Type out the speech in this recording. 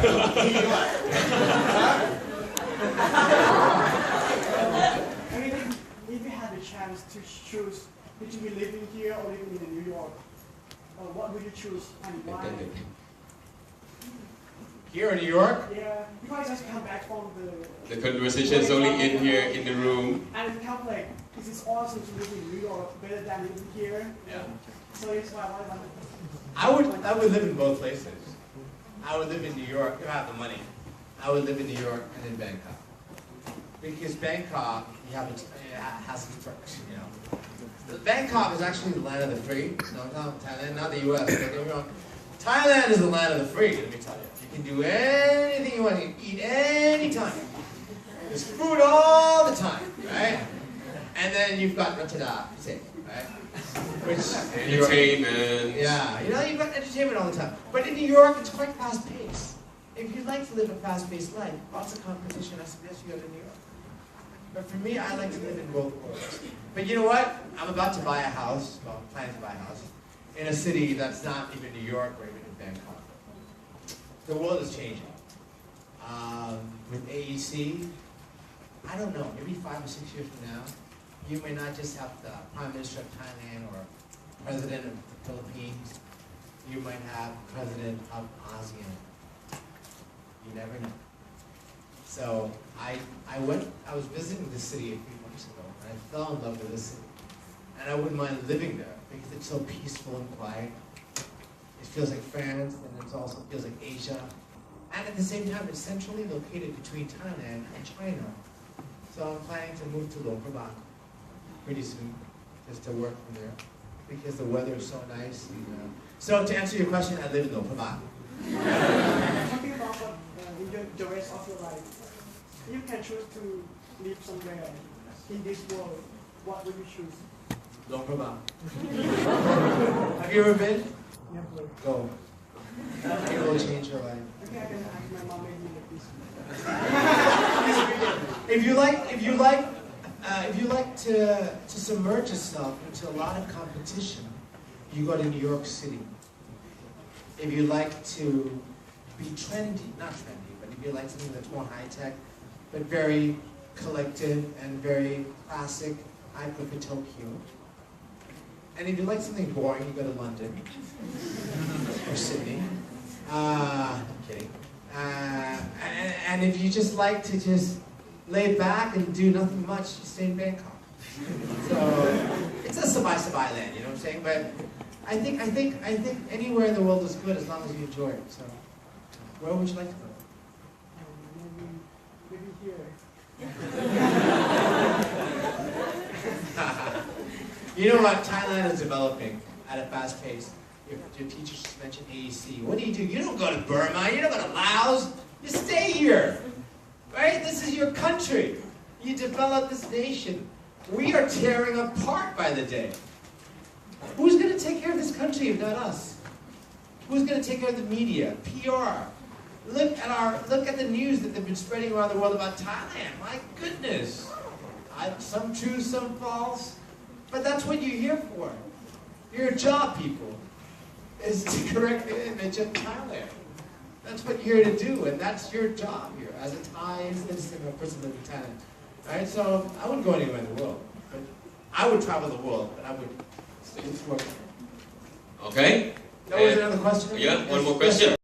I mean, if you had the chance to choose between living here or living in New York, what would you choose and why? Here in New York? Yeah, you guys just come back from The conversation is only in here in the room. And it's kind of like, it's awesome to live in New York better than living here. Yeah. So it's why I would live in both places. I would live in New York if I have the money. I would live in New York and in Bangkok. Because Bangkok, it has its perks, you know. Bangkok is actually the land of the free. No, not Thailand, not the U.S. Don't get me wrong. Thailand is the land of the free, let me tell you. You can do anything you want. You can eat anytime. There's food all the time, right? And then you've got Ratchada, right? Which Entertainment. Yeah, you know, you've got entertainment all the time. But in New York, it's quite fast-paced. If you'd like to live a fast-paced life, lots of competition, I suggest you go to New York. But for me, I like to live in both worlds. But you know what? I'm about to buy a house, well, planning to buy a house, in a city that's not even New York or even in Bangkok. The world is changing. With AEC, I don't know, maybe 5 or 6 years from now, you may not just have the Prime Minister of Thailand or President of the Philippines. You might have President of ASEAN. You never know. So I was visiting this city a few months ago, and I fell in love with this city. And I wouldn't mind living there because it's so peaceful and quiet. It feels like France, and it also feels like Asia. And at the same time, it's centrally located between Thailand and China. So I'm planning to move to Abac pretty soon, just to work from there, because the weather is so nice. So to answer your question, I live in Abac. Talking about what in the rest of your life, you can choose to live somewhere in this world. What would you choose? Abac. Have you ever been? Never. Go. It will change your life. Okay, I can ask my mom maybe like this. If you like to submerge yourself into a lot of competition, you go to New York City. If you like to be trendy, not trendy, but if you like something that's more high-tech, but very collective and very classic, I prefer Tokyo. And if you like something boring, you go to London or Sydney. I'm kidding. And if you just like to just lay back and do nothing much, you stay in Bangkok. So it's a sabai land, you know what I'm saying? But I think anywhere in the world is good as long as you enjoy it. So where would you like to go? Maybe here. You know what? Thailand is developing at a fast pace. Your teachers just mentioned AEC. What do? You don't go to Burma. You don't go to Laos. You stay here. Right? This is your country. You develop this nation. We are tearing apart by the day. Who's going to take care of this country if not us? Who's going to take care of the media, PR? Look at the news that they've been spreading around the world about Thailand. My goodness. Some true, some false. But that's what you're here for. Your job, people, is to correct the image of Thailand. That's what you're here to do, and that's your job here as a Thai citizen or person living in Thailand. Right? So I wouldn't go anywhere in the world. But I would travel the world, but I would stay with work. Okay. That was another question? Yeah, one more question.